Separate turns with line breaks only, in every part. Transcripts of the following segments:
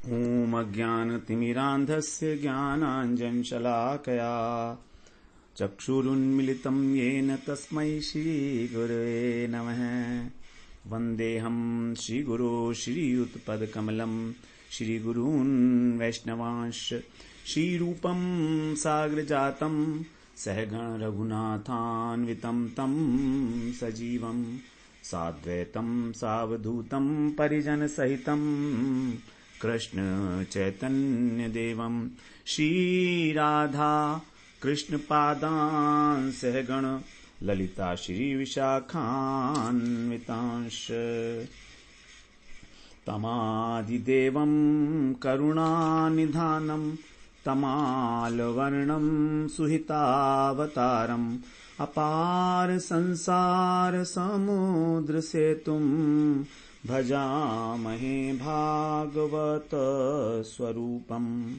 ॐ अज्ञानतिमिरान्धस्य ज्ञानाञ्जनशलाकया चक्षुरुन्मिलितं येन तस्मै श्रीगुरवे नमः। वन्देऽहं श्रीगुरो श्रीयुतपदकमलं श्रीगुरून् वैष्णवांश्च श्रीरूपं साग्रजातं सहगण रघुनाथान्वितं तं सजीवं साद्वैतं सावधूतं परिजनसहितं कृष्ण चैतन्य देवं श्रीराधा कृष्णपादान् सहगण ललिता श्रीविशाखान्वितांश तमादिदेवं करुणानिधानं तमालवर्णं सुहितावतारम् अपार संसार समुद्र सेतुं भजामहे भागवत स्वरूपम्।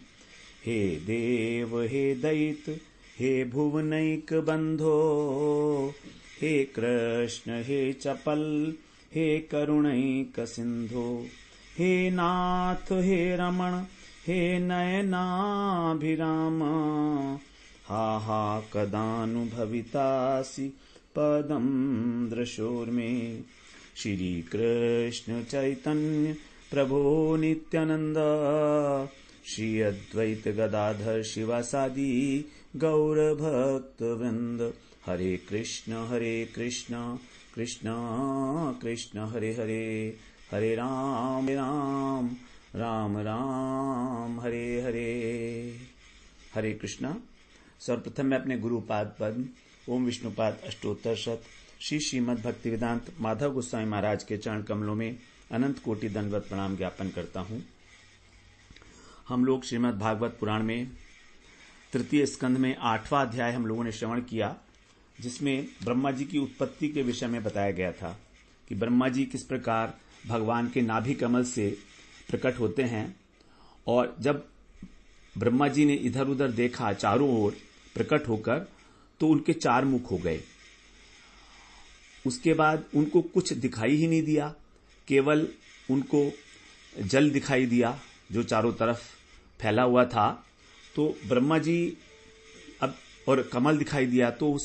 हे देव हे दैत हे भुवनैक बंधो हे कृष्ण हे चपल हे करुणैक सिंधो हे नाथ हे रमण हे नयनाभिराम हा हा कदानुभवितासि पदं दृशोर्मे। श्री कृष्ण चैतन्य प्रभो नित्यानंद श्री अद्वैत गदाधर शिवासादि गौर भक्त वृंद। हरे कृष्ण कृष्ण कृष्ण हरे हरे हरे राम राम राम हरे हरे। हरे कृष्णा। सर्वप्रथम मैं अपने गुरुपाद पद्म ओम विष्णुपाद अष्टोत्तर शत श्री श्रीमद् भक्ति वेदांत माधव गोस्वामी महाराज के चरण कमलों में अनंत कोटि दंडवत प्रणाम ज्ञापन करता हूँ। हम लोग श्रीमद् भागवत पुराण में तृतीय स्कंध में 8वां अध्याय हम लोगों ने श्रवण किया, जिसमें ब्रह्मा जी की उत्पत्ति के विषय में बताया गया था कि ब्रह्मा जी किस प्रकार भगवान के नाभि कमल से प्रकट होते हैं। और जब ब्रह्मा जी ने इधर उधर देखा चारों ओर प्रकट होकर, तो उनके 4 मुख हो गए। उसके बाद उनको कुछ दिखाई ही नहीं दिया, केवल उनको जल दिखाई दिया जो चारों तरफ फैला हुआ था। तो ब्रह्मा जी अब और कमल दिखाई दिया, तो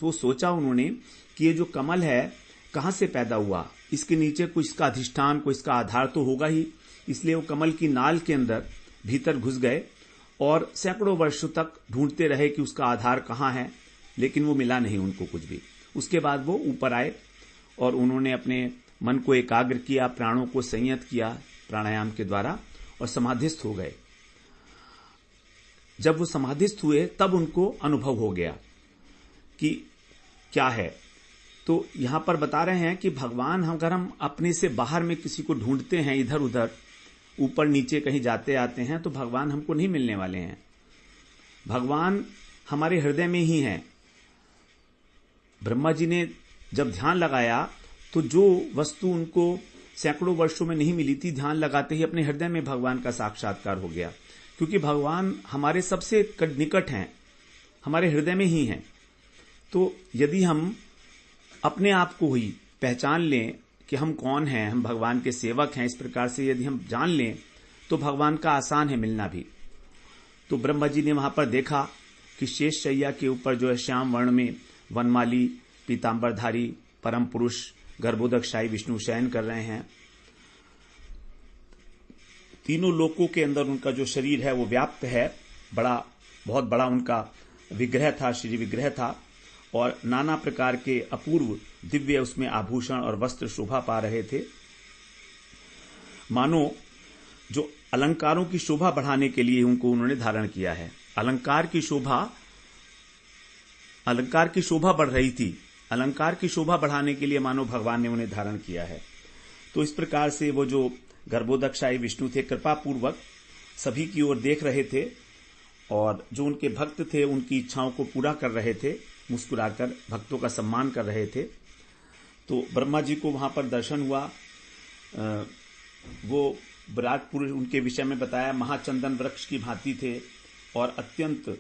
वो सोचा उन्होंने कि ये जो कमल है कहां से पैदा हुआ, इसके नीचे कुछ इसका अधिष्ठान कोई इसका आधार तो होगा ही। इसलिए वो कमल की नाल के अंदर भीतर घुस गए और सैकड़ों वर्षों तक ढूंढते रहे कि उसका आधार कहां है, लेकिन वो मिला नहीं उनको कुछ भी। उसके बाद वो ऊपर आए और उन्होंने अपने मन को एकाग्र किया, प्राणों को संयत किया प्राणायाम के द्वारा और समाधिस्थ हो गए। जब वो समाधिस्थ हुए तब उनको अनुभव हो गया कि क्या है। तो यहां पर बता रहे हैं कि भगवान अगर हम अपने से बाहर में किसी को ढूंढते हैं, इधर उधर ऊपर नीचे कहीं जाते आते हैं, तो भगवान हमको नहीं मिलने वाले हैं। भगवान हमारे हृदय में ही हैं। ब्रह्मा जी ने जब ध्यान लगाया तो जो वस्तु उनको सैकड़ों वर्षों में नहीं मिली थी, ध्यान लगाते ही अपने हृदय में भगवान का साक्षात्कार हो गया। क्योंकि भगवान हमारे सबसे निकट हैं, हमारे हृदय में ही हैं। तो यदि हम अपने आप को ही पहचान लें कि हम कौन हैं, हम भगवान के सेवक हैं, इस प्रकार से यदि हम जान लें तो भगवान का आसान है मिलना भी। तो ब्रह्मा जी ने वहां पर देखा कि शेष शैया के ऊपर जो है श्याम वर्ण में वनमाली पीतांबरधारी परम पुरुष गर्भोदकशाही विष्णु शयन कर रहे हैं। तीनों लोकों के अंदर उनका जो शरीर है वो व्याप्त है, बहुत बड़ा उनका विग्रह था, श्री विग्रह था। और नाना प्रकार के अपूर्व दिव्य उसमें आभूषण और वस्त्र शोभा पा रहे थे। मानो जो अलंकारों की शोभा बढ़ाने के लिए उन्होंने धारण किया है। अलंकार की शोभा बढ़ रही थी, अलंकार की शोभा बढ़ाने के लिए मानो भगवान ने उन्हें धारण किया है। तो इस प्रकार से वो जो गर्भोदकशाही विष्णु थे, कृपा पूर्वक सभी की ओर देख रहे थे और जो उनके भक्त थे उनकी इच्छाओं को पूरा कर रहे थे, मुस्कुराकर भक्तों का सम्मान कर रहे थे। तो ब्रह्मा जी को वहां पर दर्शन हुआ। वो विराट पुरुष उनके विषय में बताया, महाचंदन वृक्ष की भांति थे और अत्यंत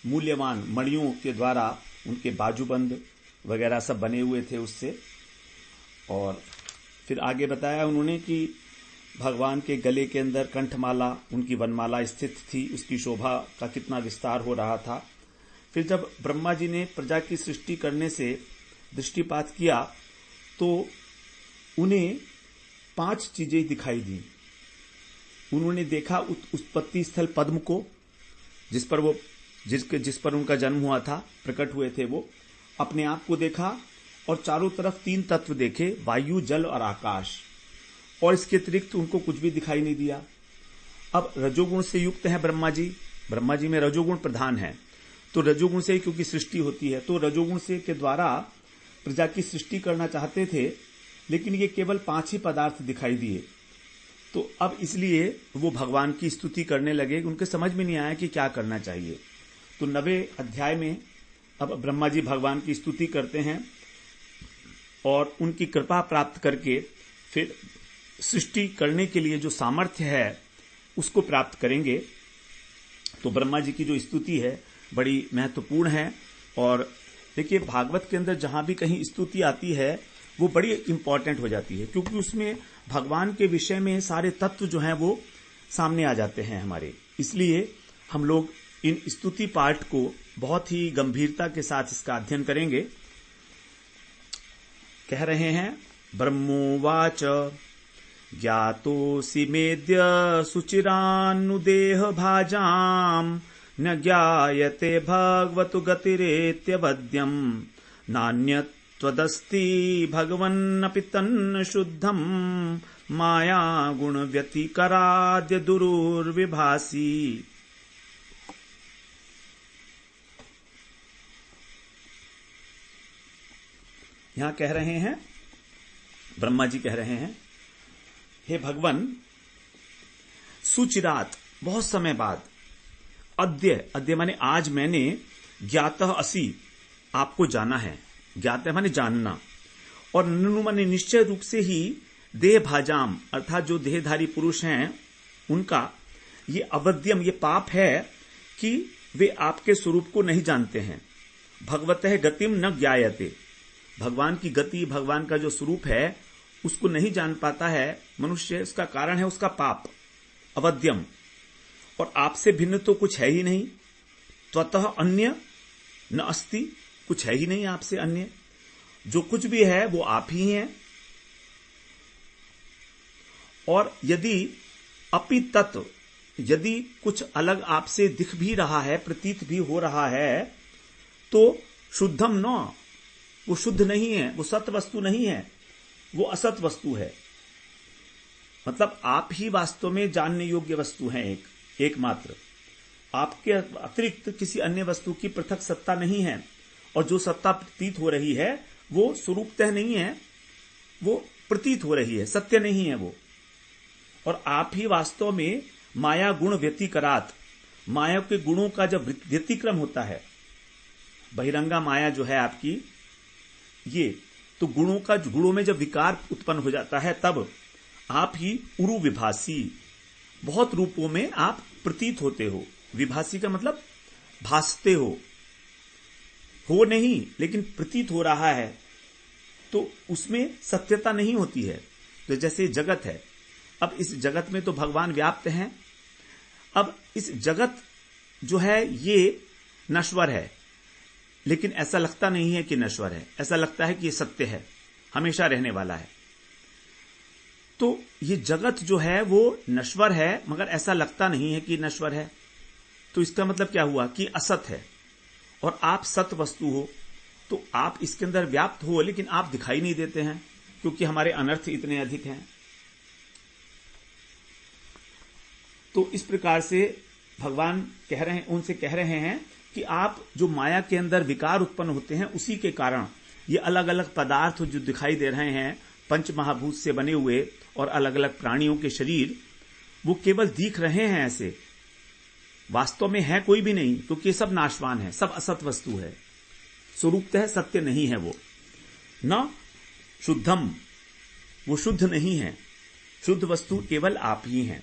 मूल्यवान मणियों के द्वारा उनके बाजूबंद वगैरह सब बने हुए थे उससे। और फिर आगे बताया उन्होंने कि भगवान के गले के अंदर कंठमाला, उनकी वनमाला स्थित थी, उसकी शोभा का कितना विस्तार हो रहा था। फिर जब ब्रह्मा जी ने प्रजा की सृष्टि करने से दृष्टिपात किया तो उन्हें 5 चीजें दिखाई दी। उन्होंने देखा उत्पत्ति स्थल पद्म को, जिस पर उनका जन्म हुआ था, प्रकट हुए थे वो, अपने आप को देखा और चारों तरफ 3 तत्व देखे, वायु, जल और आकाश, और इसके अतिरिक्त उनको कुछ भी दिखाई नहीं दिया। अब रजोगुण से युक्त है ब्रह्मा जी में रजोगुण प्रधान है, तो रजोगुण से क्योंकि सृष्टि होती है, तो रजोगुण से के द्वारा प्रजा की सृष्टि करना चाहते थे, लेकिन ये केवल 5 ही पदार्थ दिखाई दिए। तो अब इसलिए वो भगवान की स्तुति करने लगे, उनके समझ में नहीं आया कि क्या करना चाहिए। तो 9वें अध्याय में अब ब्रह्मा जी भगवान की स्तुति करते हैं और उनकी कृपा प्राप्त करके फिर सृष्टि करने के लिए जो सामर्थ्य है उसको प्राप्त करेंगे। तो ब्रह्मा जी की जो स्तुति है बड़ी महत्वपूर्ण है। और देखिए, भागवत के अंदर जहां भी कहीं स्तुति आती है वो बड़ी इंपॉर्टेंट हो जाती है, क्योंकि उसमें भगवान के विषय में सारे तत्व जो हैं वो सामने आ जाते हैं हमारे। इसलिए हम लोग इन स्तुति पाठ को बहुत ही गंभीरता के साथ इसका अध्ययन करेंगे। कह रहे हैं, ब्रह्मोवाच ज्ञातोऽसि मेद्य सुचिरान्नुदेह भाजाम् न ज्ञायते भगवतु गतिरेत्यवद्यम् नान्यत् त्वदस्ति भगवन्नपि तन्न शुद्धम् माया गुण व्यतिकराद्य दुरुर्विभासी। यहां कह रहे हैं, ब्रह्मा जी कह रहे हैं, हे भगवन, सुचिरात, बहुत समय बाद, अद्य माने आज, मैंने ज्ञातः असि, आपको जाना है, ज्ञात है माने जानना, और ननु माने निश्चय रूप से ही देह भाजाम, अर्थात जो देहधारी पुरुष हैं उनका ये अवध्यम, ये पाप है कि वे आपके स्वरूप को नहीं जानते हैं। भगवतः गतिम न ज्ञायते, भगवान की गति, भगवान का जो स्वरूप है उसको नहीं जान पाता है मनुष्य। उसका कारण है उसका पाप, अवध्यम, और आपसे भिन्न तो कुछ है ही नहीं। त्वतः अन्य न अस्ति, कुछ है ही नहीं आपसे अन्य, जो कुछ भी है वो आप ही हैं। और यदि अपि तत्, यदि कुछ अलग आपसे दिख भी रहा है, प्रतीत भी हो रहा है, तो शुद्धम न, वो शुद्ध नहीं है, वो सत वस्तु नहीं है, वो असत वस्तु है। मतलब आप ही वास्तव में जानने योग्य वस्तु हैं, एकमात्र। आपके अतिरिक्त किसी अन्य वस्तु की पृथक सत्ता नहीं है, और जो सत्ता प्रतीत हो रही है वो स्वरूपतः नहीं है, वो प्रतीत हो रही है, सत्य नहीं है वो। और आप ही वास्तव में माया गुण व्यतिकरात, माया के गुणों का जब व्यतिक्रम होता है, बहिरंगा माया जो है आपकी, ये तो गुणों में जब विकार उत्पन्न हो जाता है, तब आप ही उरु विभासी, बहुत रूपों में आप प्रतीत होते हो। विभासी का मतलब भासते हो नहीं, लेकिन प्रतीत हो रहा है, तो उसमें सत्यता नहीं होती है। तो जैसे जगत है, अब इस जगत में तो भगवान व्याप्त हैं। अब इस जगत जो है ये नश्वर है, लेकिन ऐसा लगता नहीं है कि नश्वर है, ऐसा लगता है कि ये सत्य है, हमेशा रहने वाला है। तो ये जगत जो है वो नश्वर है, मगर ऐसा लगता नहीं है कि नश्वर है। तो इसका मतलब क्या हुआ कि असत है, और आप सत वस्तु हो, तो आप इसके अंदर व्याप्त हो, लेकिन आप दिखाई नहीं देते हैं, क्योंकि हमारे अनर्थ इतने अधिक हैं। तो इस प्रकार से भगवान उनसे कह रहे हैं कि आप जो माया के अंदर विकार उत्पन्न होते हैं, उसी के कारण ये अलग अलग पदार्थ जो दिखाई दे रहे हैं, पंच महाभूत से बने हुए और अलग अलग प्राणियों के शरीर, वो केवल दिख रहे हैं ऐसे, वास्तव में है कोई भी नहीं, क्योंकि सब नाशवान है, सब असत वस्तु है, स्वरूपतः सत्य नहीं है वो। न शुद्धम, वो शुद्ध नहीं है, शुद्ध वस्तु केवल आप ही हैं।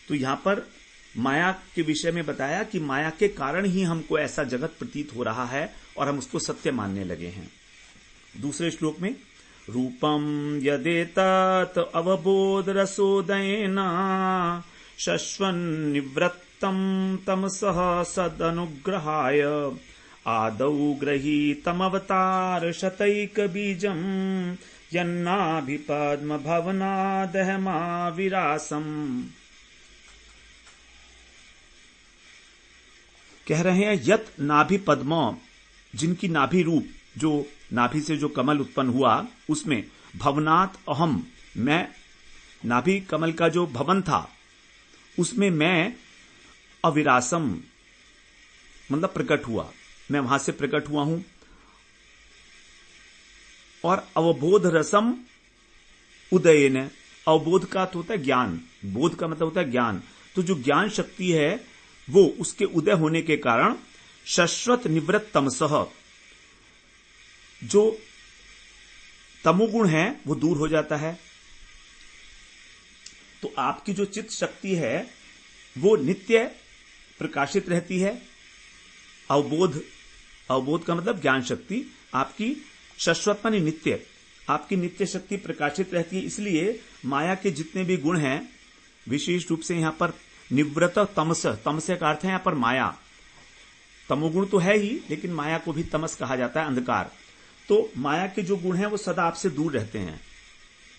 तो यहां पर माया के विषय में बताया कि माया के कारण ही हमको ऐसा जगत प्रतीत हो रहा है और हम उसको सत्य मानने लगे हैं। दूसरे श्लोक में, रूपम यदेतत् अवबोध रसोदयेन शश्वन्निवृत्तं तमसः सदनुग्रहाय आदौ गृहीतमवतार शतैकबीजम् यन्नाभिपद्मभवनादहमाविरासम्। कह रहे हैं यत नाभि पद्म, जिनकी नाभि रूप, जो नाभि से जो कमल उत्पन्न हुआ उसमें भवनात् अहम, मैं, नाभि कमल का जो भवन था उसमें मैं अविरासम मतलब प्रकट हुआ, मैं वहां से प्रकट हुआ हूं। और अवबोध रसम उदयन, अवबोध का अर्थ होता है ज्ञान, बोध का मतलब होता है ज्ञान, तो जो ज्ञान शक्ति है वो उसके उदय होने के कारण शश्वत निवृत्त तमसः, जो तमोगुण है वो दूर हो जाता है। तो आपकी जो चित्त शक्ति है वो नित्य प्रकाशित रहती है। अवबोध, अवबोध का मतलब ज्ञान शक्ति आपकी शाश्वत माने नित्य, आपकी नित्य शक्ति प्रकाशित रहती है। इसलिए माया के जितने भी गुण हैं, विशेष रूप से यहां पर निवृत्त तमस, तमस का अर्थ है यहां पर माया, तमोगुण तो है ही लेकिन माया को भी तमस कहा जाता है, अंधकार। तो माया के जो गुण हैं वो सदा आपसे दूर रहते हैं,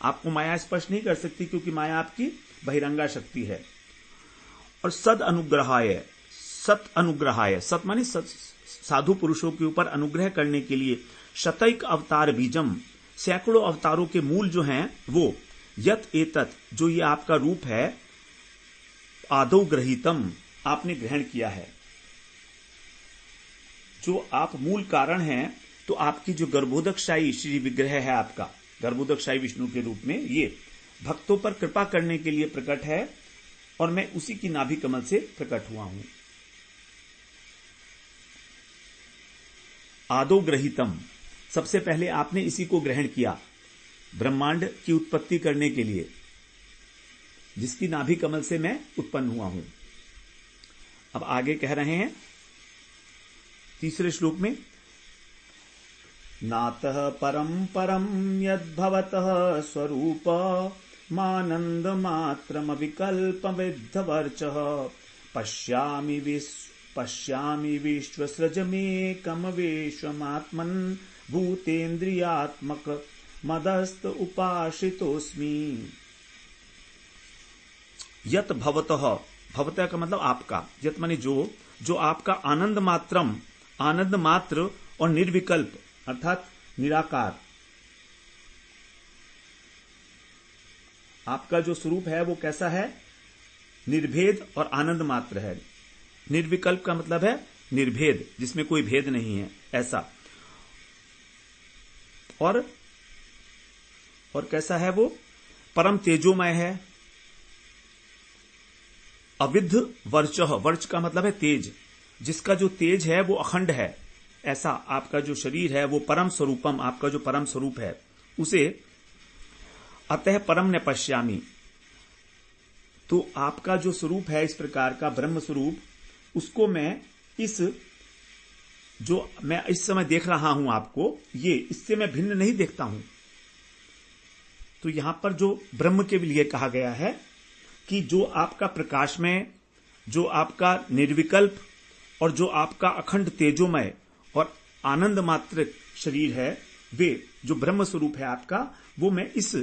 आपको माया स्पर्श नहीं कर सकती क्योंकि माया आपकी बहिरंगा शक्ति है। और सद अनुग्रहाय, सत अनुग्रहाय, सत माने साधु पुरुषों के ऊपर अनुग्रह करने के लिए शतैक अवतार बीजम, सैकड़ों अवतारों के मूल जो हैं वो यत एतत, जो ये आपका रूप है, आदौ ग्रहीतम, आपने ग्रहण किया है। जो आप मूल कारण हैं, तो आपकी जो गर्भोदकशाही श्री विग्रह है आपका, गर्भोदकशाही विष्णु के रूप में, ये भक्तों पर कृपा करने के लिए प्रकट है और मैं उसी की नाभि कमल से प्रकट हुआ हूं। आदौ ग्रहीतम, सबसे पहले आपने इसी को ग्रहण किया ब्रह्मांड की उत्पत्ति करने के लिए, जिसकी नाभि कमल से मैं उत्पन्न हुआ हूं। अब आगे कह रहे हैं तीसरे श्लोक में, नातः परम परम यद्भवतः स्वरूप मानंद मात्रम विकल्प विद्धवर्चः पश्यामि विश्वसृजमेकम विश्वमात्मन् भूतेन्द्रियात्मक मदस्त उपाश्रितोस्मि। यत भवतः, भवतः का मतलब आपका, यत माने जो, जो आपका आनंद मात्रम, आनंद मात्र और निर्विकल्प अर्थात निराकार, आपका जो स्वरूप है वो कैसा है, निर्भेद और आनंद मात्र है। निर्विकल्प का मतलब है निर्भेद, जिसमें कोई भेद नहीं है, ऐसा। और कैसा है वो, परम तेजोमय है। अविद्ध वर्चः, वर्च का मतलब है तेज, जिसका जो तेज है वो अखंड है, ऐसा आपका जो शरीर है वो परम स्वरूपम, आपका जो परम स्वरूप है उसे, अतः परम न पश्यामि, तो आपका जो स्वरूप है इस प्रकार का ब्रह्म स्वरूप, उसको मैं इस, जो मैं इस समय देख रहा हूं आपको, ये इससे मैं भिन्न नहीं देखता हूं। तो यहां पर जो ब्रह्म के लिए कहा गया है कि जो आपका प्रकाश में, जो आपका निर्विकल्प और जो आपका अखंड तेजोमय और आनंद मात्र शरीर है, वे जो ब्रह्म स्वरूप है आपका, वो मैं इस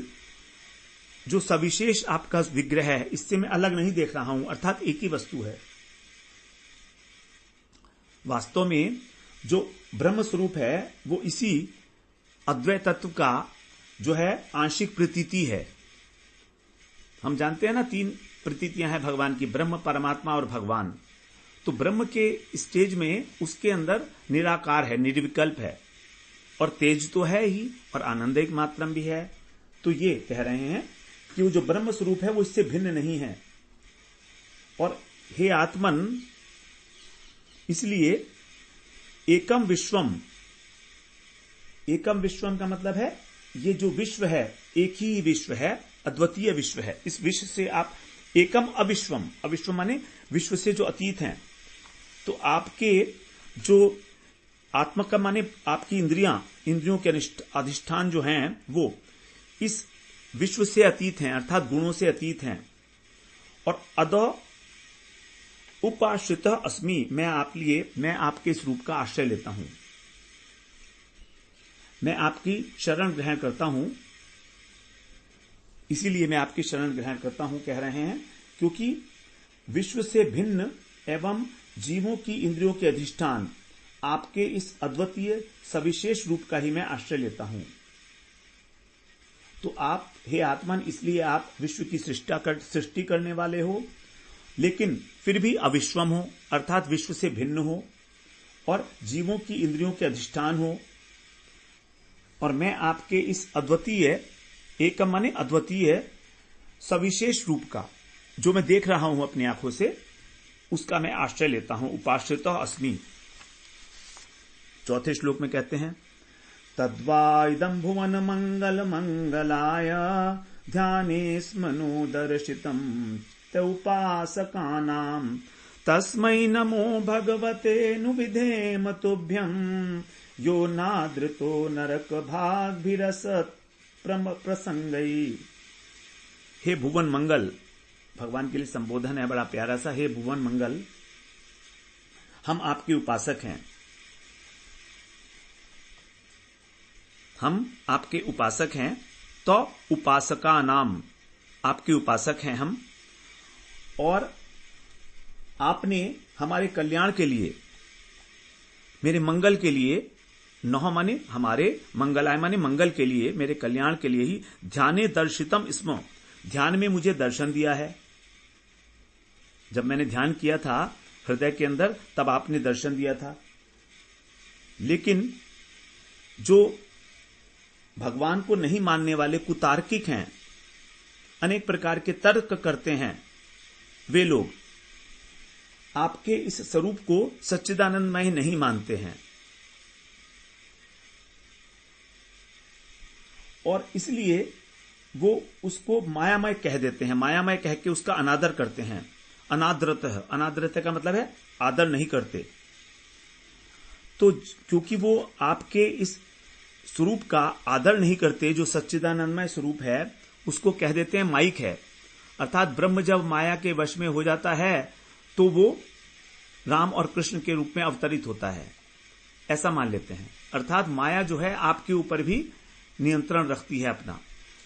जो सविशेष आपका विग्रह है इससे मैं अलग नहीं देख रहा हूं, अर्थात एक ही वस्तु है। वास्तव में जो ब्रह्म स्वरूप है वो इसी अद्वैत तत्व का जो है आंशिक प्रतीति है। हम जानते हैं ना, तीन प्रतीतियां हैं भगवान की, ब्रह्म, परमात्मा और भगवान। तो ब्रह्म के स्टेज में उसके अंदर निराकार है, निर्विकल्प है, और तेज तो है ही, और आनंद एक मात्रम भी है। तो ये कह रहे हैं कि वो जो ब्रह्म स्वरूप है वो इससे भिन्न नहीं है। और हे आत्मन, इसलिए एकम विश्वम, एकम विश्वम का मतलब है ये जो विश्व है एक ही विश्व है, अद्वितीय विश्व है। इस विश्व से आप एकम अविश्वम, अविश्व माने विश्व से जो अतीत हैं, तो आपके जो आत्मा का माने आपकी इंद्रियों के अधिष्ठान जो हैं वो इस विश्व से अतीत हैं, अर्थात गुणों से अतीत हैं। और अदौ उपाश्रित अस्मि, मैं आपके इस रूप का आश्रय लेता हूं, मैं आपकी शरण ग्रहण करता हूं, इसीलिए मैं आपकी शरण ग्रहण करता हूं कह रहे हैं, क्योंकि विश्व से भिन्न एवं जीवों की इंद्रियों के अधिष्ठान आपके इस अद्वितीय सविशेष रूप का ही मैं आश्रय लेता हूं। तो आप हे आत्मन, इसलिए आप विश्व की सृष्टि करने वाले हो, लेकिन फिर भी अविश्वम हो, अर्थात विश्व से भिन्न हो, और जीवों की इंद्रियों के अधिष्ठान हो। और मैं आपके इस अद्वितीय, एक माने अद्वितीय सविशेष रूप का जो मैं देख रहा हूं अपनी आंखों से, उसका मैं आश्रय लेता हूं। उपाश्रित अस्मि। चौथे श्लोक में कहते हैं, तद्वा इदं भुवन मंगल मंगलाय ध्याने स्मनो दर्शितम ते उपासकानां तस्मै नमो भगवते नुविधेम तुभ्यं यो नादृतो नरक भागभिरसत् प्रसंगई। हे भुवन मंगल, भगवान के लिए संबोधन है बड़ा प्यारा सा। हे भुवन मंगल, हम आपके उपासक हैं, हम आपके उपासक हैं। तो उपासका नाम, आपके उपासक हैं हम, और आपने हमारे कल्याण के लिए, मेरे मंगल के लिए, नौ माने हमारे, मंगलाय माने मंगल के लिए, मेरे कल्याण के लिए ही ध्याने दर्शितम स्म, ध्यान में मुझे दर्शन दिया है। जब मैंने ध्यान किया था हृदय के अंदर, तब आपने दर्शन दिया था। लेकिन जो भगवान को नहीं मानने वाले कुतार्किक हैं, अनेक प्रकार के तर्क करते हैं, वे लोग आपके इस स्वरूप को सच्चिदानंदमय नहीं मानते हैं, और इसलिए वो उसको मायामय कह देते हैं, मायामय कह के उसका अनादर करते हैं। अनादरतः, अनादरतः का मतलब है आदर नहीं करते। तो क्योंकि वो आपके इस स्वरूप का आदर नहीं करते, जो सच्चिदानंदमय स्वरूप है, उसको कह देते हैं माइक है। अर्थात ब्रह्म जब माया के वश में हो जाता है तो वो राम और कृष्ण के रूप में अवतरित होता है, ऐसा मान लेते हैं। अर्थात माया जो है आपके ऊपर भी नियंत्रण रखती है अपना,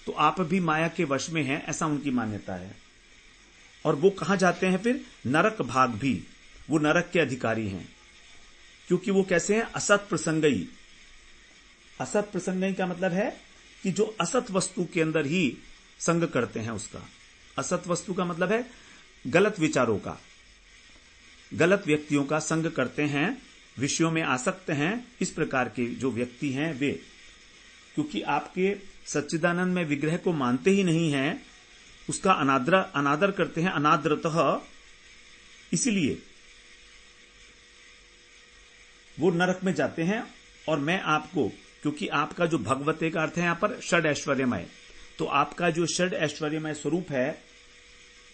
तो आप भी माया के वश में हैं, ऐसा उनकी मान्यता है। और वो कहां जाते हैं फिर? नरक भाग भी, वो नरक के अधिकारी हैं। क्योंकि वो कैसे हैं? असत प्रसंगई। असत प्रसंगई का मतलब है कि जो असत वस्तु के अंदर ही संग करते हैं उसका। असत वस्तु का मतलब है गलत विचारों का, गलत व्यक्तियों का संग करते हैं, विषयों में आसक्त हैं, इस प्रकार के जो व्यक्ति हैं वे। क्योंकि आपके सच्चिदानंद में विग्रह को मानते ही नहीं हैं, उसका अनादर करते हैं, अनादरतः, इसलिए वो नरक में जाते हैं। और मैं आपको, क्योंकि आपका जो भगवते का अर्थ है यहां पर षड ऐश्वर्यमय, तो आपका जो षड ऐश्वर्यमय स्वरूप है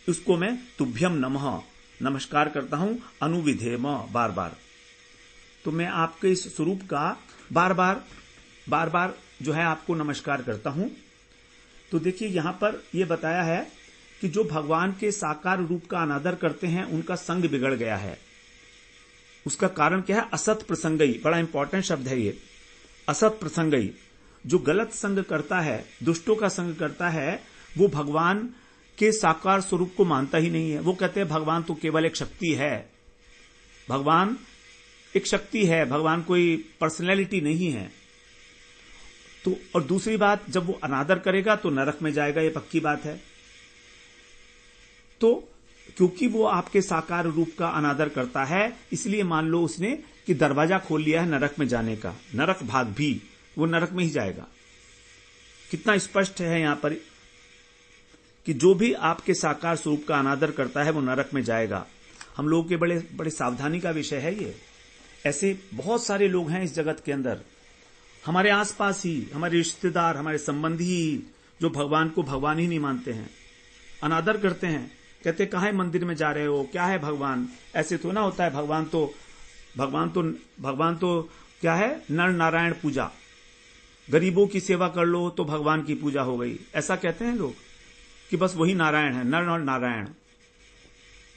उसको मैं तुभ्यम नमः, नमस्कार करता हूं, अनुविधेम, बार बार। तो मैं आपके इस स्वरूप का बार बार जो है आपको नमस्कार करता हूं। तो देखिए यहां पर यह बताया है कि जो भगवान के साकार रूप का अनादर करते हैं उनका संग बिगड़ गया है। उसका कारण क्या है? असत प्रसंगई, बड़ा इंपॉर्टेंट शब्द है ये, असत प्रसंगई। जो गलत संग करता है, दुष्टों का संग करता है, वो भगवान के साकार स्वरूप को मानता ही नहीं है। वो कहते हैं भगवान तो केवल एक शक्ति है, भगवान एक शक्ति है, भगवान कोई पर्सनैलिटी नहीं है। तो और दूसरी बात, जब वो अनादर करेगा तो नरक में जाएगा, ये पक्की बात है। तो क्योंकि वो आपके साकार रूप का अनादर करता है, इसलिए मान लो उसने कि दरवाजा खोल लिया है नरक में जाने का, नरक भाग भी, वो नरक में ही जाएगा। कितना स्पष्ट है यहां पर कि जो भी आपके साकार स्वरूप का अनादर करता है वो नरक में जाएगा। हम लोगों के बड़े बड़े सावधानी का विषय है ये। ऐसे बहुत सारे लोग हैं इस जगत के अंदर, हमारे आसपास ही, हमारे रिश्तेदार, हमारे संबंधी ही, जो भगवान को भगवान ही नहीं मानते हैं, अनादर करते हैं, कहते कहाँ है मंदिर में जा रहे हो, क्या है भगवान, ऐसे तो ना होता है, भगवान तो क्या है? नर नारायण पूजा। गरीबों की सेवा कर लो तो भगवान की पूजा हो गई, ऐसा कहते हैं लोग कि बस वही नारायण है, नर और नारायण।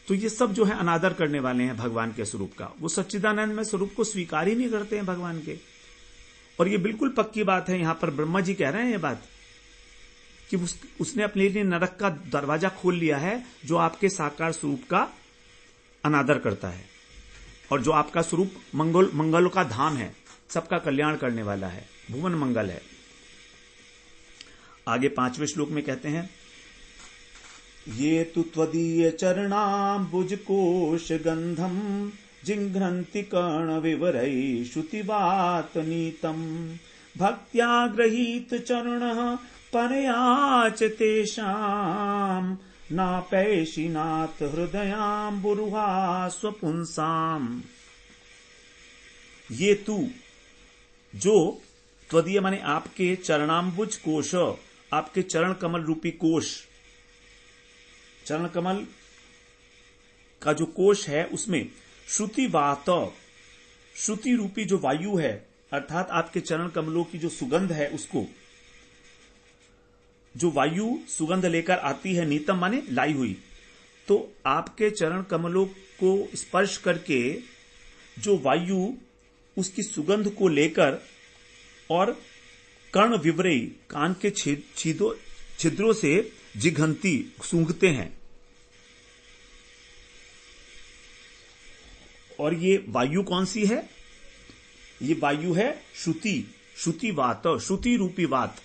तो ये सब जो है अनादर करने वाले हैं भगवान के स्वरूप का। वो सच्चिदानंद में स्वरूप को स्वीकार ही नहीं करते हैं भगवान के। और ये बिल्कुल पक्की बात है, यहां पर ब्रह्मा जी कह रहे हैं ये बात कि उसने अपने लिए नरक का दरवाजा खोल लिया है, जो आपके साकार स्वरूप का अनादर करता है और जो आपका स्वरूप मंगल का धाम है, सबका कल्याण करने वाला है, भुवन मंगल है। आगे 5वें श्लोक में कहते हैं, ये तु त्वदीय चरणाम्बुज कोश गंधम जिघ्रन्ति कर्ण विवरै श्रुतिवात नीतम भक्त्या गृहीत चरणः परयाच तेषाम् नापैशिनाथ हृदयाम्बुरुहा स्वपुंसाम्। ये तू जो त्वदीय माने आपके चरणाम्बुज कोश, आपके चरण कमल रूपी कोश, चरण कमल का जो कोश है उसमें श्रुतिवात, श्रुति रूपी जो वायु है, अर्थात आपके चरण कमलों की जो सुगंध है, उसको जो वायु सुगंध लेकर आती है, नीतम माने लाई हुई, तो आपके चरण कमलों को स्पर्श करके जो वायु उसकी सुगंध को लेकर और कर्ण विवरई कान के छिद्रों से जिघंती सूंघते हैं। और ये वायु कौन सी है? ये वायु है श्रुति, श्रुति वात, श्रुति रूपी वात।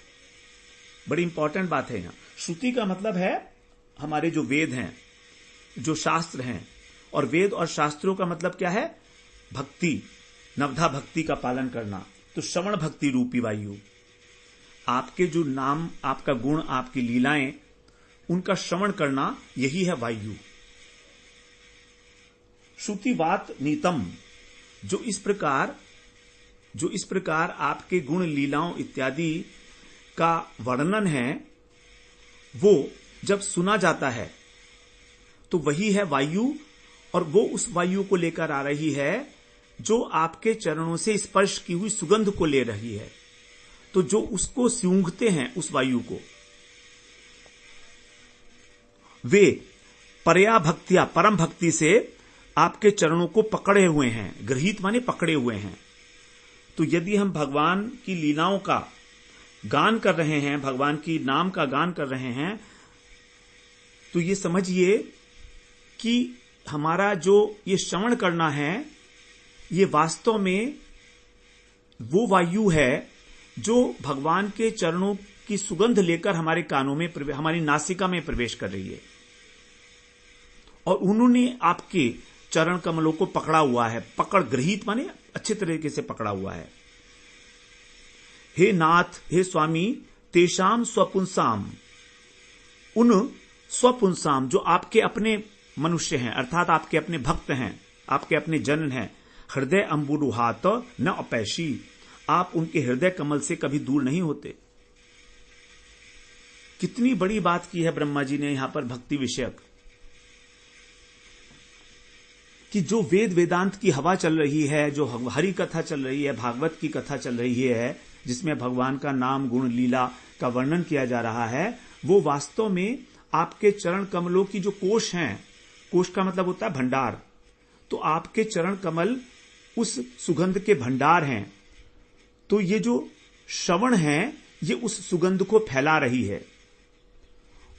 बड़ी इंपॉर्टेंट बात है यहां। श्रुति का मतलब है हमारे जो वेद हैं, जो शास्त्र हैं, और वेद और शास्त्रों का मतलब क्या है? भक्ति, नवधा भक्ति का पालन करना। तो श्रवण भक्ति रूपी वायु, आपके जो नाम, आपका गुण, आपकी लीलाएं, उनका श्रवण करना, यही है वायु। श्रुतिवात नीतम, जो इस प्रकार आपके गुण लीलाओं इत्यादि का वर्णन है, वो जब सुना जाता है तो वही है वायु, और वो उस वायु को लेकर आ रही है जो आपके चरणों से स्पर्श की हुई सुगंध को ले रही है। तो जो उसको सूंघते हैं, उस वायु को, वे परया भक्तिया, परम भक्ति से आपके चरणों को पकड़े हुए हैं। गृहीत माने पकड़े हुए हैं। तो यदि हम भगवान की लीलाओं का गान कर रहे हैं, भगवान की नाम का गान कर रहे हैं, तो ये समझिए कि हमारा जो ये श्रवण करना है, ये वास्तव में वो वायु है जो भगवान के चरणों की सुगंध लेकर हमारे कानों में, हमारी नासिका में प्रवेश कर रही है। और उन्होंने आपके चरण कमलों को पकड़ा हुआ है। पकड़, गृहीत माने अच्छे तरीके से पकड़ा हुआ है। हे नाथ, हे स्वामी, तेषाम स्वपुंसाम, उन स्वपुंसाम जो आपके अपने मनुष्य हैं, अर्थात आपके अपने भक्त हैं, आपके अपने जन हैं, हृदय अंबुरुहात न अपैशी, आप उनके हृदय कमल से कभी दूर नहीं होते। कितनी बड़ी बात की है ब्रह्मा जी ने यहां पर भक्ति विषयक, कि जो वेद वेदांत की हवा चल रही है, जो हरि कथा चल रही है, भागवत की कथा चल रही है, जिसमें भगवान का नाम, गुण, लीला का वर्णन किया जा रहा है, वो वास्तव में आपके चरण कमलों की जो कोश हैं, कोश का मतलब होता है भंडार, तो आपके चरण कमल उस सुगंध के भंडार हैं। तो ये जो श्रवण है, ये उस सुगंध को फैला रही है।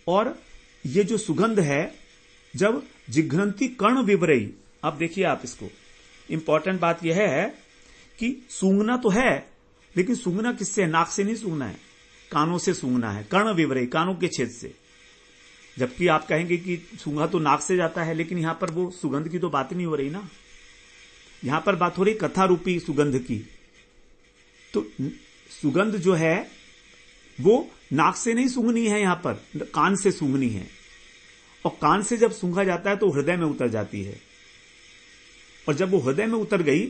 और ये जो सुगंध है, जब जिघ्रंती कर्ण विवरई, अब देखिए आप इसको, इंपॉर्टेंट बात यह है कि सूंघना तो है, लेकिन सूंघना किससे? नाक से नहीं सूंघना है, कानों से सूंघना है। कर्ण विवरई, कानों के छेद से। जबकि आप कहेंगे कि सूंघा तो नाक से जाता है, लेकिन यहां पर वो सुगंध की तो बात नहीं हो रही ना, यहां पर बात हो रही कथा रूपी सुगंध की। तो सुगंध जो है वो नाक से नहीं सूंघनी है, यहां पर कान से सूंघनी है। और कान से जब सूंघा जाता है तो हृदय में उतर जाती है, और जब वो हृदय में उतर गई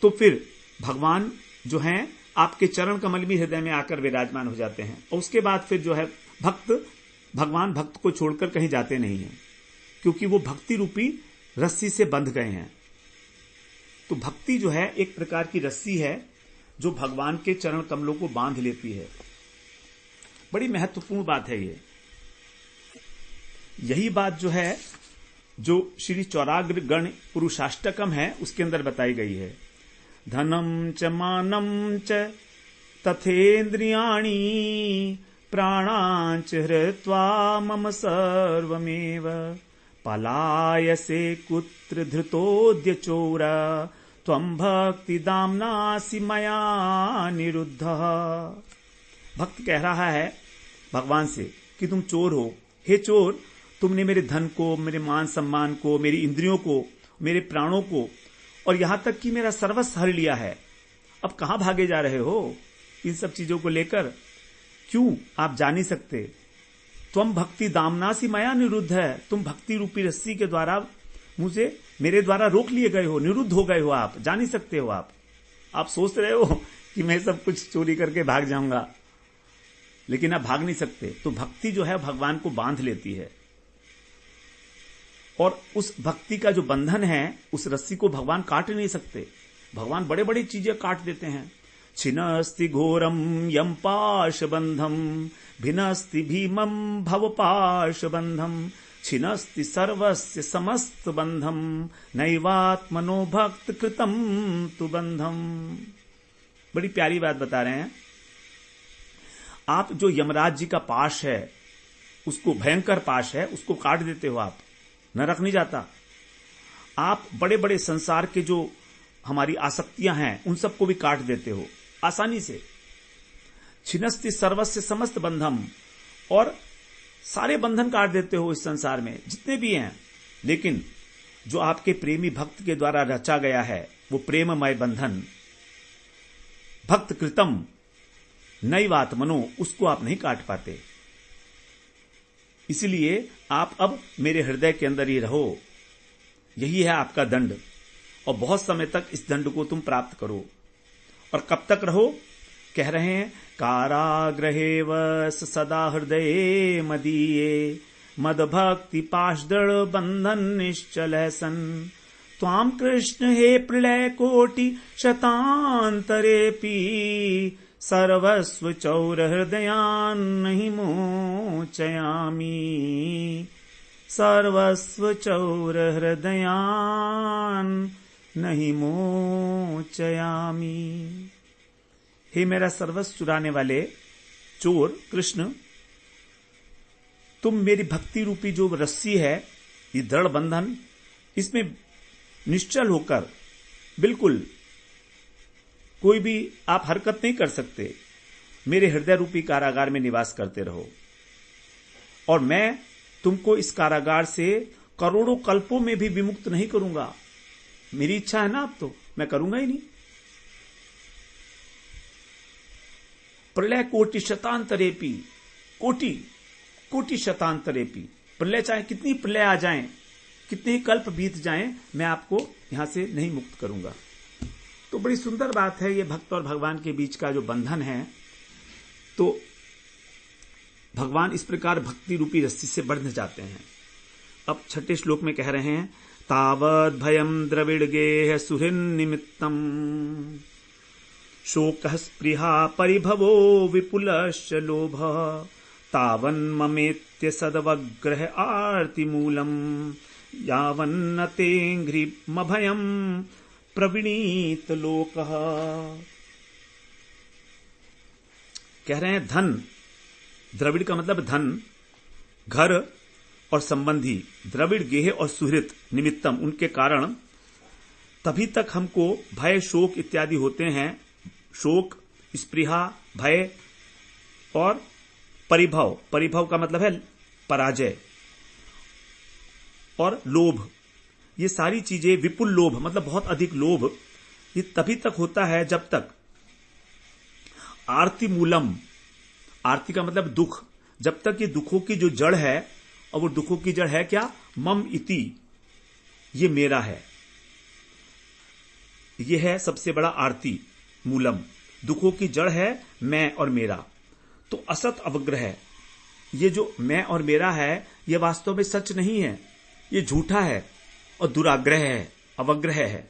तो फिर भगवान जो हैं आपके चरण कमल भी हृदय में आकर विराजमान हो जाते हैं। और उसके बाद फिर जो है भगवान भक्त को छोड़कर कहीं जाते नहीं हैं, क्योंकि वो भक्ति रूपी रस्सी से बंध गए हैं। तो भक्ति जो है एक प्रकार की रस्सी है जो भगवान के चरण कमलों को बांध लेती है। बड़ी महत्वपूर्ण बात है ये। यही बात जो है जो श्री चौराग्र गण पुरुषाष्टकम है उसके अंदर बताई गई है। धनम च मानम च तथेन्द्रियाणि प्राणांच हृत्वा मम सर्वमेव पलायसे कुत्र धृतोद्य चोर त्वं भक्ति दाम्नासि मया निरुद्ध। भक्त कह रहा है भगवान से कि तुम चोर हो, हे चोर, तुमने मेरे धन को, मेरे मान सम्मान को, मेरी इंद्रियों को, मेरे प्राणों को और यहां तक कि मेरा सर्वस्व हर लिया है। अब कहां भागे जा रहे हो इन सब चीजों को लेकर? क्यों आप जा नहीं सकते? तुम भक्ति दामनासी मया निरुद्ध है, तुम भक्ति रूपी रस्सी के द्वारा मुझे मेरे द्वारा रोक लिए गए हो, निरुद्ध हो गए हो, आप जा नहीं सकते हो। आप सोच रहे हो कि मैं सब कुछ चोरी करके भाग जाऊंगा, लेकिन आप भाग नहीं सकते। तो भक्ति जो है भगवान को बांध लेती है और उस भक्ति का जो बंधन है उस रस्सी को भगवान काट नहीं सकते। भगवान बड़े बड़ी चीजें काट देते हैं। छिन्नस्ति घोरम यम पाशबंधम भिन्नस्ति भीमम भव पाशबंधम छिन्नस्ति सर्वस्य समस्त बंधम नैवात्मनो भक्त कृतम तु बंधम। बड़ी प्यारी बात बता रहे हैं। आप जो यमराज जी का पाश है, उसको भयंकर पाश है, उसको काट देते हो, आप नरक नहीं जाता। आप बड़े बड़े संसार के जो हमारी आसक्तियां हैं उन सबको भी काट देते हो आसानी से। छिन्नस्ति सर्वस्य समस्त बंधम, और सारे बंधन काट देते हो इस संसार में जितने भी हैं। लेकिन जो आपके प्रेमी भक्त के द्वारा रचा गया है वो प्रेममय बंधन भक्त कृतम नैवात्मनो, उसको आप नहीं काट पाते। इसलिए आप अब मेरे हृदय के अंदर ही रहो। यही है आपका दंड, और बहुत समय तक इस दंड को तुम प्राप्त करो। और कब तक रहो? कह रहे हैं कारागृहे वस सदा हृदये मदीये मद भक्ति पाशदृढ़ बंधन निश्चल सन त्वाम कृष्ण हे प्रलय कोटि शतांतरेपि सर्वस्व चौर हृदयान नहीं मोचयामी सर्वस्व चौर हृदयान नहीं मोचयामी। हे मेरा सर्वस्व चुराने वाले चोर कृष्ण, तुम मेरी भक्ति रूपी जो रस्सी है, ये दृढ़ बंधन, इसमें निश्चल होकर बिल्कुल कोई भी आप हरकत नहीं कर सकते। मेरे हृदय रूपी कारागार में निवास करते रहो, और मैं तुमको इस कारागार से करोड़ों कल्पों में भी विमुक्त नहीं करूंगा। मेरी इच्छा है ना, अब तो मैं करूंगा ही नहीं। प्रलय कोटि शतांतरेपि, कोटि कोटि शतांतरेपि, प्रलय चाहे कितनी प्रलय आ जाएं, कितने ही कल्प बीत जाएं, मैं आपको यहां से नहीं मुक्त करूंगा। तो बड़ी सुंदर बात है ये भक्त और भगवान के बीच का जो बंधन है। तो भगवान इस प्रकार भक्ति रूपी रस्सी से बंध जाते हैं। अब छठे श्लोक में कह रहे हैं तावद भयम द्रविड़ गेह सुहृन निमित्तम शोकः स्पृहा परिभवो विपुलश्च लोभ तावन्ममेत्य सदवग्रह आर्ति मूलम यावन्न तेंघ्रिमभयम प्रविणीत लोकः। कह रहे हैं धन, द्रविड़ का मतलब धन, घर और संबंधी, द्रविड़ गेह और सुहृत निमित्तम, उनके कारण तभी तक हमको भय शोक इत्यादि होते हैं। शोक, स्पृहा, भय और परिभव, परिभव का मतलब है पराजय, और लोभ, ये सारी चीजें, विपुल लोभ मतलब बहुत अधिक लोभ, ये तभी तक होता है जब तक आर्ति मूलम, आर्ति का मतलब दुख, जब तक ये दुखों की जो जड़ है, और वो दुखों की जड़ है क्या? मम इति, ये मेरा है, ये है सबसे बड़ा आर्ति मूलम, दुखों की जड़ है मैं और मेरा। तो असत अवग्रह, ये जो मैं और मेरा है ये वास्तव में सच नहीं है, ये झूठा है और दुराग्रह है, अवग्रह है।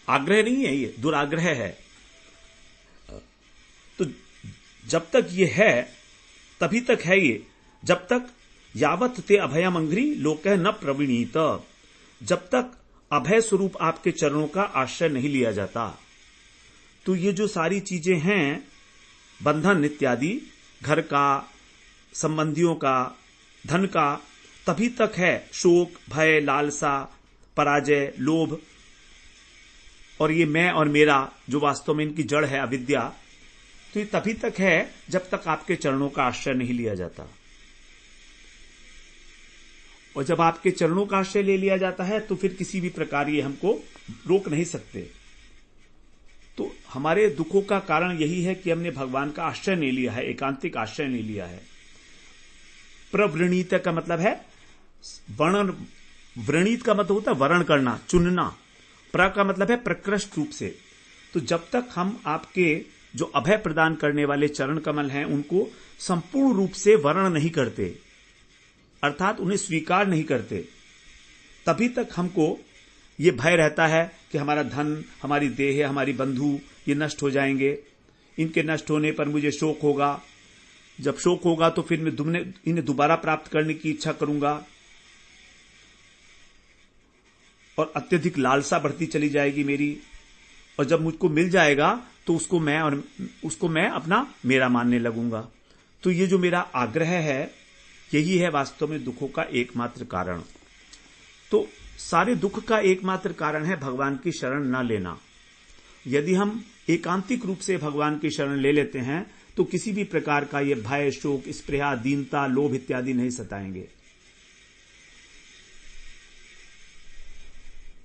आग्रह नहीं है, ये दुराग्रह है। तो जब तक ये है तभी तक है ये, जब तक यावत ते अभयमंघ्रि लोकः न प्रवीणीत, जब तक अभय स्वरूप आपके चरणों का आश्रय नहीं लिया जाता। तो ये जो सारी चीजें हैं, बंधन इत्यादि, घर का, संबंधियों का, धन का, तभी तक है शोक, भय, लालसा, पराजय, लोभ, और ये मैं और मेरा जो वास्तव में इनकी जड़ है अविद्या। तो ये तभी तक है जब तक आपके चरणों का आश्रय नहीं लिया जाता। और जब आपके चरणों का आश्रय ले लिया जाता है तो फिर किसी भी प्रकार ये हमको रोक नहीं सकते। तो हमारे दुखों का कारण यही है कि हमने भगवान का आश्रय नहीं लिया है, एकांतिक आश्रय नहीं लिया है। प्रवृणीत का मतलब है वर्ण, व्रणीत का मतलब होता है वर्ण करना, चुनना। प्र का मतलब है प्रकृष्ट रूप से। तो जब तक हम आपके जो अभय प्रदान करने वाले चरण कमल हैं उनको संपूर्ण रूप से वर्ण नहीं करते, अर्थात उन्हें स्वीकार नहीं करते, तभी तक हमको ये भय रहता है कि हमारा धन, हमारी देह, हमारी बंधु ये नष्ट हो जाएंगे, इनके नष्ट होने पर मुझे शोक होगा, जब शोक होगा तो फिर मैं इन्हें दोबारा प्राप्त करने की इच्छा करूंगा और अत्यधिक लालसा बढ़ती चली जाएगी मेरी, और जब मुझको मिल जाएगा तो उसको मैं अपना मेरा मानने लगूंगा। तो ये जो मेरा आग्रह है यही है वास्तव में दुखों का एकमात्र कारण। तो सारे दुख का एकमात्र कारण है भगवान की शरण न लेना। यदि हम एकांतिक रूप से भगवान की शरण ले लेते हैं तो किसी भी प्रकार का ये भय, शोक, स्पृहा, दीनता, लोभ इत्यादि नहीं सताएंगे।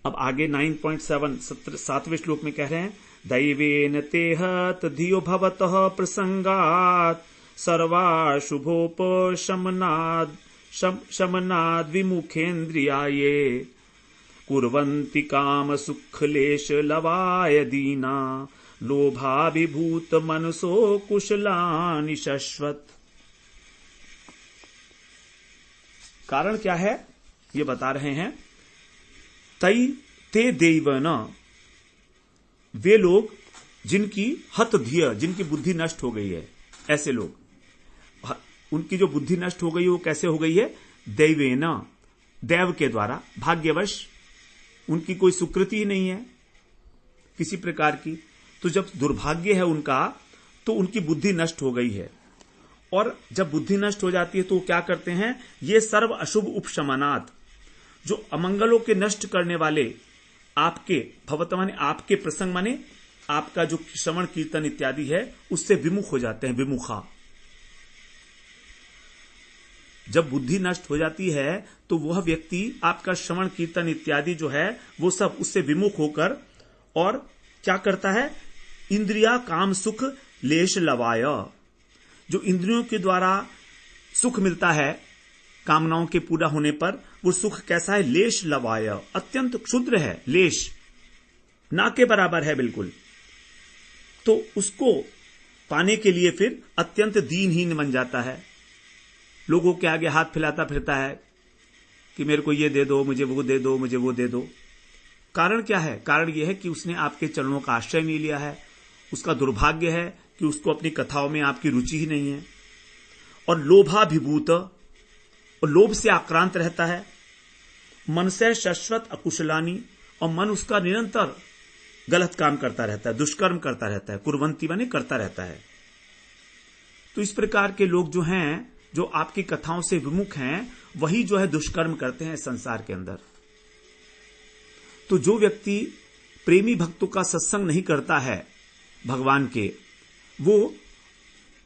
अब आगे 9.7 7वें श्लोक में कह रहे हैं, दैवेन तेह तधियो भवतः प्रसंगात् सर्वाशुभोपशमनाद् विमुखेन्द्रियाये कुर्वन्ति काम सुखलेश लवाय दीना लोभाभिभूत मनसो कुशलानि शश्वत। कारण क्या है ये बता रहे हैं। तई ते देवन, वे लोग जिनकी हत धिय, जिनकी बुद्धि नष्ट हो गई है, ऐसे लोग, उनकी जो बुद्धि नष्ट हो गई है वो कैसे हो गई है? दैवेन, दैव के द्वारा, भाग्यवश, उनकी कोई सुकृति ही नहीं है किसी प्रकार की। तो जब दुर्भाग्य है उनका तो उनकी बुद्धि नष्ट हो गई है, और जब बुद्धि नष्ट हो जाती है तो क्या करते हैं? ये सर्व अशुभ उपशमनात्, जो अमंगलों के नष्ट करने वाले आपके भवत माने आपके प्रसंग माने आपका जो श्रवण कीर्तन इत्यादि है उससे विमुख हो जाते हैं। विमुखा, जब बुद्धि नष्ट हो जाती है तो वह व्यक्ति आपका श्रवण कीर्तन इत्यादि जो है वो सब उससे विमुख होकर और क्या करता है? इंद्रिया काम सुख लेश लवाय, जो इंद्रियों के द्वारा सुख मिलता है कामनाओं के पूरा होने पर, वो सुख कैसा है? लेश लवाय, अत्यंत क्षुद्र है, लेश ना के बराबर है बिल्कुल। तो उसको पाने के लिए फिर अत्यंत दीनहीन बन जाता है, लोगों के आगे हाथ फैलाता फिरता है कि मेरे को ये दे दो, मुझे वो दे दो, मुझे वो दे दो। कारण क्या है? कारण यह है कि उसने आपके चरणों का आश्रय नहीं लिया है। उसका दुर्भाग्य है कि उसको अपनी कथाओं में आपकी रुचि ही नहीं है। और लोभाभिभूत, और लोभ से आक्रांत रहता है। मन से शाश्वत अकुशलानी, और मन उसका निरंतर गलत काम करता रहता है, दुष्कर्म करता रहता है। कुर्वंती माने करता रहता है। तो इस प्रकार के लोग जो हैं, जो आपकी कथाओं से विमुख हैं, वही जो है दुष्कर्म करते हैं संसार के अंदर। तो जो व्यक्ति प्रेमी भक्तों का सत्संग नहीं करता है भगवान के, वो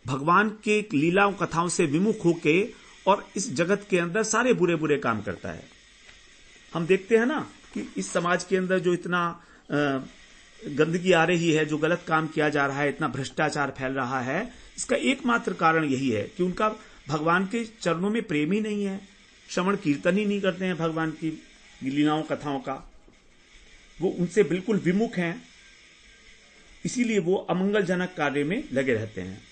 भगवान के लीलाओं कथाओं से विमुख होके और इस जगत के अंदर सारे बुरे बुरे काम करता है। हम देखते हैं ना कि इस समाज के अंदर जो इतना गंदगी आ रही है, जो गलत काम किया जा रहा है, इतना भ्रष्टाचार फैल रहा है, इसका एकमात्र कारण यही है कि उनका भगवान के चरणों में प्रेम ही नहीं है, श्रवण कीर्तन ही नहीं करते हैं भगवान की लीलाओं कथाओं का, वो उनसे बिल्कुल विमुख हैं। इसीलिए वो अमंगलजनक कार्य में लगे रहते हैं,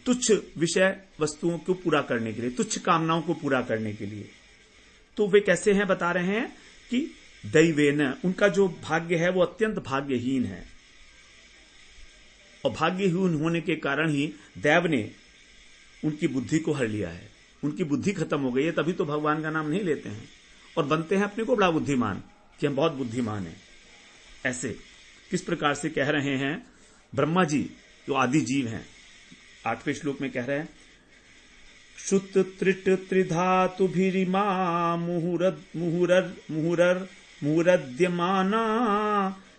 तुच्छ विषय वस्तुओं को पूरा करने के लिए, तुच्छ कामनाओं को पूरा करने के लिए। तो वे कैसे हैं बता रहे हैं कि दैवेन, उनका जो भाग्य है वो अत्यंत भाग्यहीन है, और भाग्यहीन होने के कारण ही दैव ने उनकी बुद्धि को हर लिया है। उनकी बुद्धि खत्म हो गई है, तभी तो भगवान का नाम नहीं लेते हैं और बनते हैं अपने को बड़ा बुद्धिमान कि हम बहुत बुद्धिमान हैं। ऐसे किस प्रकार से कह रहे हैं ब्रह्मा जी जो आदि जीव हैं। 8वें श्लोक में कह रहे हैं, श्रुत त्रिट त्रिधातुभिरिमा मुहुरद्यमाना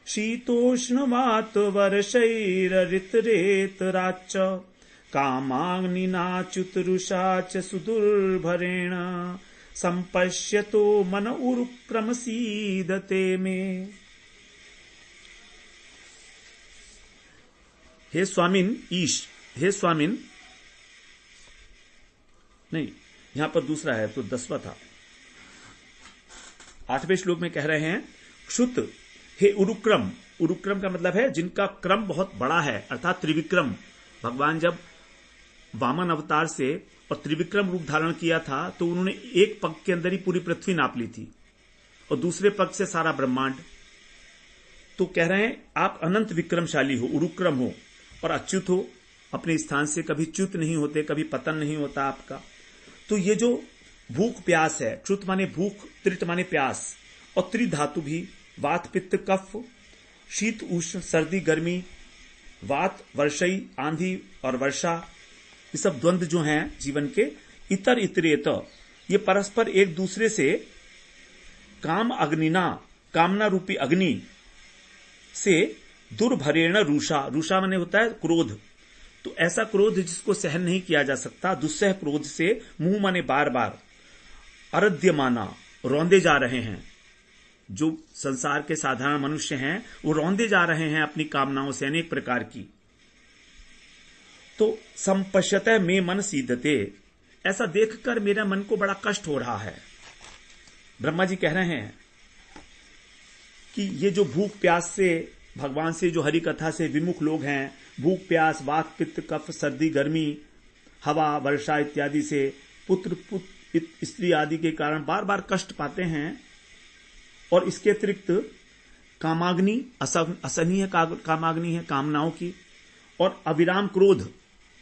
शीतोष्णवात वर्षैररितरेतराच्च कामाग्निनाच्युतरुषा च सुदुर्भरेण संपश्यतो मन उरुक्रमसीदते में। हे स्वामिन ईश, हे स्वामिन, नहीं यहां पर दूसरा है तो 10वां था। 8वें श्लोक में कह रहे हैं, क्षुत हे उरुक्रम, उरुक्रम का मतलब है जिनका क्रम बहुत बड़ा है, अर्थात त्रिविक्रम। भगवान जब वामन अवतार से और त्रिविक्रम रूप धारण किया था तो उन्होंने एक पग के अंदर ही पूरी पृथ्वी नाप ली थी और दूसरे पग से सारा ब्रह्मांड। तो कह रहे हैं आप अनंत विक्रमशाली हो, उरुक्रम हो और अच्युत हो, अपने स्थान से कभी च्युत नहीं होते, कभी पतन नहीं होता आपका। तो ये जो भूख प्यास है, च्युत माने भूख, त्रिट माने प्यास, और त्रिधातु भी वात पित्त कफ, शीत उष्ण सर्दी गर्मी, वात वर्षई आंधी और वर्षा, ये सब द्वंद्व जो हैं जीवन के, इतर इतरेत, ये परस्पर एक दूसरे से काम अग्निना, कामना रूपी अग्नि से दुर्भरेण रूषा, रूषा माने होता है क्रोध, तो ऐसा क्रोध जिसको सहन नहीं किया जा सकता, दुस्सह क्रोध से मुंह माने बार बार, अरद्यमाना, रौंदे जा रहे हैं। जो संसार के साधारण मनुष्य हैं वो रौंदे जा रहे हैं अपनी कामनाओं से अनेक प्रकार की। तो संपश्यतः में मन सीदते, ऐसा देखकर मेरा मन को बड़ा कष्ट हो रहा है। ब्रह्मा जी कह रहे हैं कि ये जो भूख प्यास से, भगवान से जो हरि कथा से विमुख लोग हैं, भूख प्यास वात पित्त कफ सर्दी गर्मी हवा वर्षा इत्यादि से, पुत्र स्त्री आदि के कारण बार बार कष्ट पाते हैं, और इसके अतिरिक्त कामाग्नि, असहनीय कामाग्नि है कामनाओं की, और अविराम क्रोध,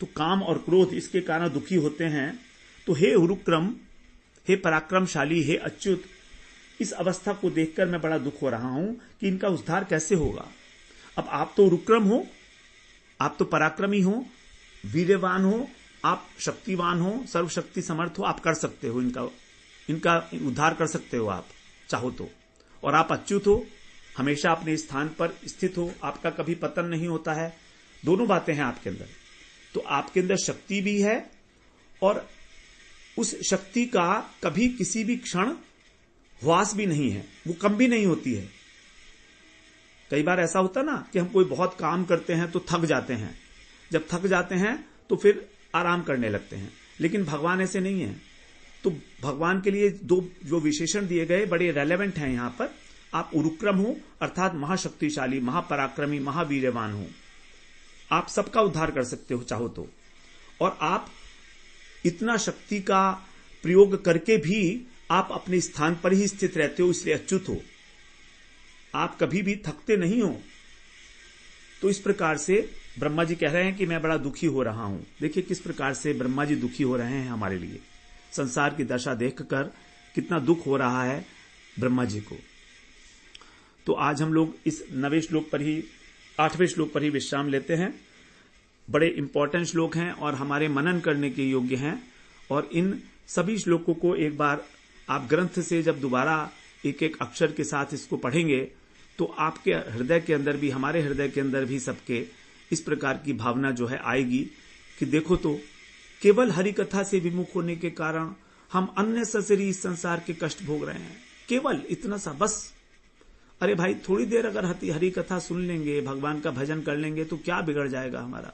तो काम और क्रोध इसके कारण दुखी होते हैं। तो हे उरुक्रम, हे पराक्रमशाली, हे अच्युत, इस अवस्था को देखकर मैं बड़ा दुख हो रहा हूं कि इनका उद्धार कैसे होगा। अब आप तो उरुक्रम हो, आप तो पराक्रमी हो, वीर्यवान हो, आप शक्तिवान हो, सर्वशक्ति समर्थ हो, आप कर सकते हो, इनका उद्धार कर सकते हो आप चाहो तो, और आप अच्युत हो, हमेशा अपने स्थान पर स्थित हो, आपका कभी पतन नहीं होता है। दोनों बातें हैं आपके अंदर, तो आपके अंदर शक्ति भी है और उस शक्ति का कभी किसी भी क्षण ह्रास भी नहीं है, वो कम भी नहीं होती है। कई बार ऐसा होता ना कि हम कोई बहुत काम करते हैं तो थक जाते हैं, जब थक जाते हैं तो फिर आराम करने लगते हैं, लेकिन भगवान ऐसे नहीं है। तो भगवान के लिए दो जो विशेषण दिए गए बड़े रेलेवेंट हैं यहां पर। आप उरुक्रम हो अर्थात महाशक्तिशाली, महापराक्रमी, महावीर्यवान हो, आप सबका उद्धार कर सकते हो चाहो तो, और आप इतना शक्ति का प्रयोग करके भी आप अपने स्थान पर ही स्थित रहते हो, इसलिए अच्युत हो, आप कभी भी थकते नहीं हो। तो इस प्रकार से ब्रह्मा जी कह रहे हैं कि मैं बड़ा दुखी हो रहा हूं। देखिए किस प्रकार से ब्रह्मा जी दुखी हो रहे हैं हमारे लिए, संसार की दशा देखकर कितना दुख हो रहा है ब्रह्मा जी को। तो आज हम लोग इस 9वें श्लोक पर ही, 8वें श्लोक पर ही विश्राम लेते हैं। बड़े इंपॉर्टेंट श्लोक हैं और हमारे मनन करने के योग्य हैं, और इन सभी श्लोकों को एक बार आप ग्रंथ से जब दोबारा एक एक अक्षर के साथ इसको पढ़ेंगे तो आपके हृदय के अंदर भी, हमारे हृदय के अंदर भी सबके इस प्रकार की भावना जो है आएगी कि देखो तो केवल हरि कथा से विमुख होने के कारण हम अननेसेसरी इस संसार के कष्ट भोग रहे हैं। केवल इतना सा बस। अरे भाई थोड़ी देर अगर हरि कथा सुन लेंगे, भगवान का भजन कर लेंगे तो क्या बिगड़ जाएगा हमारा?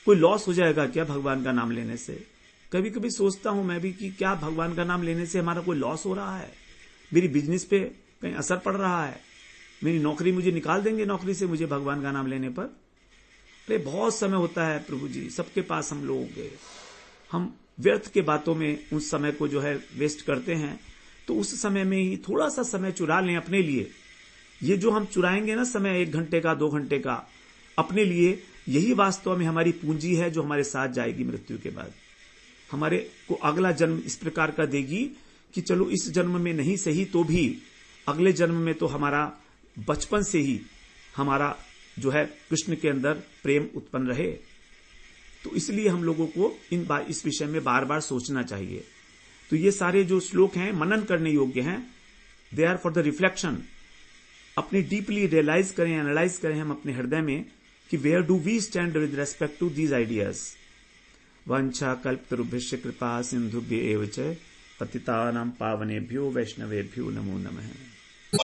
कोई लॉस हो जाएगा क्या भगवान का नाम लेने से? कभी कभी सोचता हूं मैं भी कि क्या भगवान का नाम लेने से हमारा कोई लॉस हो रहा है? मेरी बिजनेस पे कहीं असर पड़ रहा है? मेरी नौकरी, मुझे निकाल देंगे नौकरी से मुझे भगवान का नाम लेने पर? अरे बहुत समय होता है प्रभु जी, सबके पास हम लोग, हम व्यर्थ के बातों में उस समय को जो है वेस्ट करते हैं। तो उस समय में ही थोड़ा सा समय चुरा लें अपने लिए। ये जो हम चुराएंगे ना समय 1 घंटे का 2 घंटे का अपने लिए, यही वास्तव में हमारी पूंजी है जो हमारे साथ जाएगी मृत्यु के बाद। हमारे को अगला जन्म इस प्रकार का देगी कि चलो इस जन्म में नहीं सही तो भी अगले जन्म में तो हमारा बचपन से ही हमारा जो है कृष्ण के अंदर प्रेम उत्पन्न रहे। तो इसलिए हम लोगों को इस विषय में बार बार सोचना चाहिए। तो ये सारे जो श्लोक हैं मनन करने योग्य हैं। They are for the reflection. अपनी डीपली रियलाइज करें, एनालाइज करें हम अपने हृदय में कि where do we stand with respect to these ideas. वंशा कल्पतरुभ्यश्च कृपा सिंधुभ्य एव च पतितानां पावनेभ्यो वैष्णवेभ्यो नमो नमः।